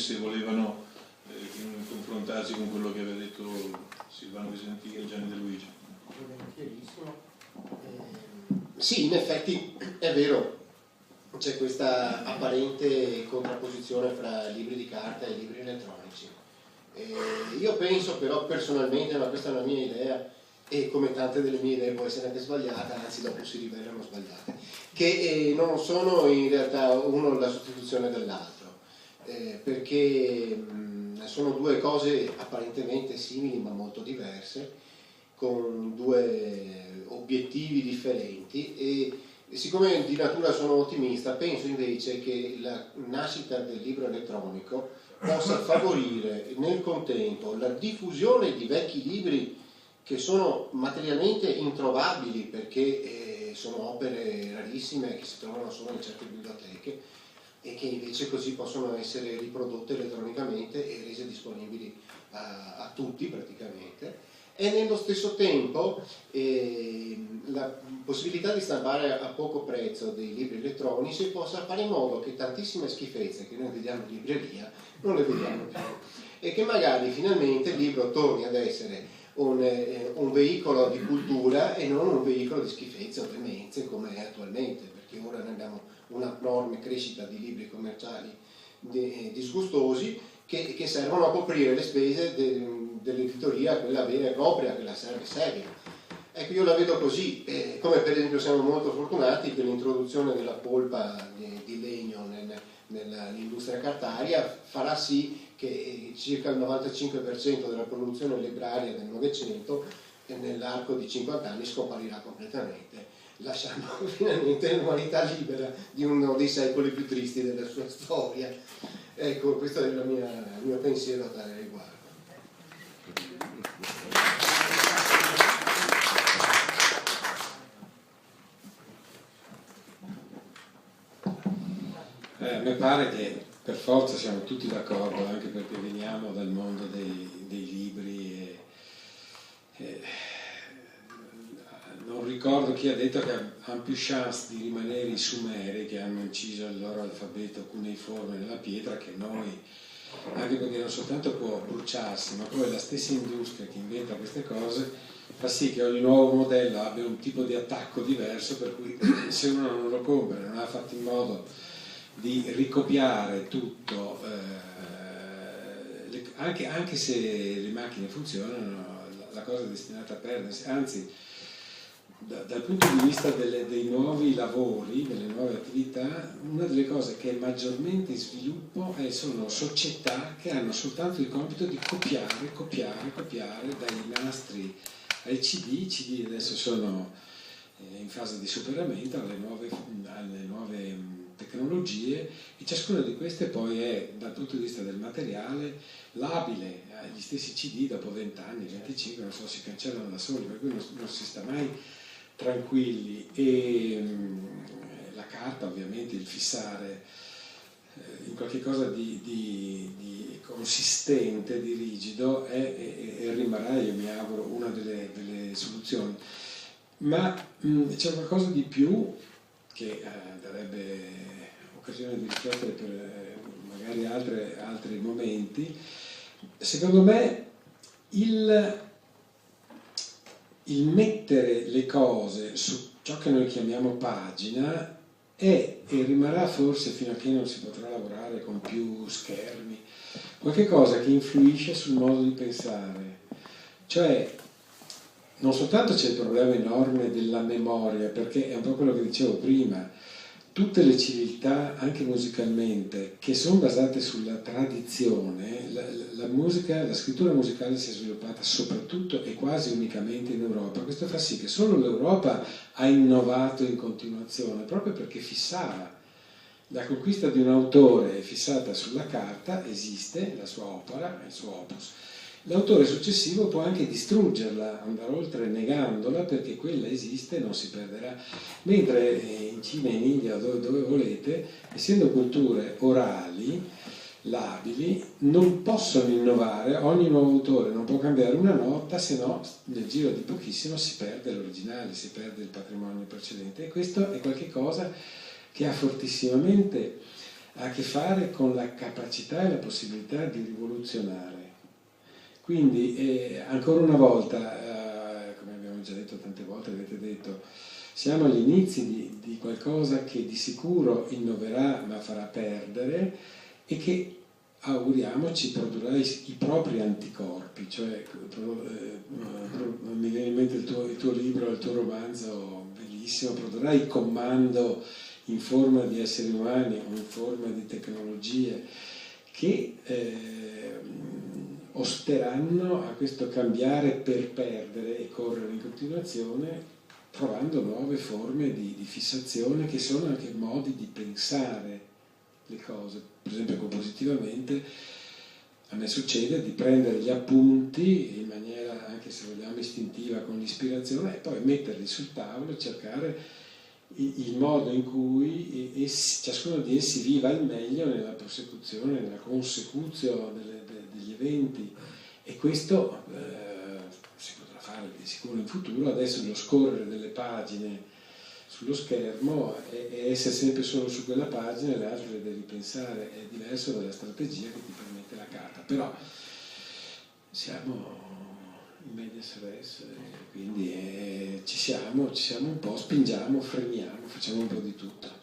se volevano confrontarsi con quello che aveva detto Silvano Visentini e Gianni De Luigi. Sì, in effetti è vero, c'è questa apparente contrapposizione fra libri di carta e libri elettronici. Io penso però personalmente, ma questa è una mia idea, e come tante delle mie idee può essere anche sbagliata, anzi dopo si rivelano sbagliate, che non sono in realtà uno la sostituzione dell'altro, perché sono due cose apparentemente simili ma molto diverse, con due obiettivi differenti, e siccome di natura sono ottimista, penso invece che la nascita del libro elettronico possa favorire nel contempo la diffusione di vecchi libri che sono materialmente introvabili perché sono opere rarissime che si trovano solo in certe biblioteche e che invece così possono essere riprodotte elettronicamente e rese disponibili a tutti praticamente. E nello stesso tempo la possibilità di stampare a poco prezzo dei libri elettronici possa fare in modo che tantissime schifezze che noi vediamo in libreria non le vediamo più, e che magari finalmente il libro torni ad essere un veicolo di cultura e non un veicolo di schifezze o demenze come è attualmente, perché ora ne abbiamo una enorme crescita di libri commerciali disgustosi che servono a coprire le spese dell'editoria, quella vera e propria, quella serve seria. Ecco, io la vedo così, come per esempio siamo molto fortunati che l'introduzione della polpa di legno nell'industria cartaria farà sì che circa il 95% della produzione libraria del Novecento nell'arco di 50 anni scomparirà completamente, lasciando finalmente l'umanità libera di uno dei secoli più tristi della sua storia. Ecco, questo è il mio pensiero a tale riguardo. A me pare che per forza siamo tutti d'accordo, anche perché veniamo dal mondo dei libri e non ricordo chi ha detto che hanno più chance di rimanere i Sumeri, che hanno inciso il loro alfabeto cuneiforme nella pietra, che noi, anche perché non soltanto può bruciarsi, ma poi la stessa industria che inventa queste cose fa sì che ogni nuovo modello abbia un tipo di attacco diverso, per cui se uno non lo compra, non ha fatto in modo di ricopiare tutto, anche se le macchine funzionano, la cosa è destinata a perdersi, anzi dal punto di vista dei nuovi lavori, delle nuove attività, una delle cose che è maggiormente in sviluppo sono società che hanno soltanto il compito di copiare dai nastri ai CD. I CD adesso sono in fase di superamento alle nuove tecnologie, e ciascuna di queste poi è, dal punto di vista del materiale, labile. Gli stessi CD dopo 20 anni, 25, non so, si cancellano da soli, per cui non si sta mai tranquilli. E la carta, ovviamente, il fissare in qualche cosa di consistente, di rigido, e rimarrà, io mi auguro, una delle soluzioni. Ma c'è qualcosa di più che darebbe occasione di riflettere per magari altri momenti. Secondo me il mettere le cose su ciò che noi chiamiamo pagina è e rimarrà, forse fino a che non si potrà lavorare con più schermi, qualche cosa che influisce sul modo di pensare. Cioè, non soltanto c'è il problema enorme della memoria, perché è un po' quello che dicevo prima, tutte le civiltà, anche musicalmente, che sono basate sulla tradizione, la musica, la scrittura musicale si è sviluppata soprattutto e quasi unicamente in Europa. Questo fa sì che solo l'Europa ha innovato in continuazione, proprio perché fissava. La conquista di un autore è fissata sulla carta, esiste la sua opera, il suo opus. L'autore successivo può anche distruggerla, andare oltre negandola, perché quella esiste e non si perderà. Mentre in Cina, in India, dove volete, essendo culture orali, labili, non possono innovare. Ogni nuovo autore non può cambiare una nota, se no nel giro di pochissimo si perde l'originale, si perde il patrimonio precedente. E questo è qualcosa che ha fortissimamente ha a che fare con la capacità e la possibilità di rivoluzionare. Quindi, ancora una volta, come abbiamo già detto tante volte, avete detto, siamo agli inizi di qualcosa che di sicuro innoverà ma farà perdere e che auguriamoci produrrà i propri anticorpi, cioè mi viene in mente il tuo libro, il tuo romanzo bellissimo, produrrà il comando in forma di esseri umani o in forma di tecnologie che osteranno a questo cambiare per perdere e correre in continuazione, trovando nuove forme di fissazione che sono anche modi di pensare le cose. Per esempio, compositivamente a me succede di prendere gli appunti in maniera, anche se vogliamo, istintiva, con l'ispirazione, e poi metterli sul tavolo e cercare il modo in cui ciascuno di essi viva al meglio nella prosecuzione, nella consecuzione degli eventi, e questo si potrà fare di sicuro in futuro. Adesso lo scorrere delle pagine sullo schermo e essere sempre solo su quella pagina e le altre le devi pensare, è diverso dalla strategia che ti permette la carta, però siamo in medias res, quindi ci siamo un po', spingiamo, freniamo, facciamo un po' di tutto.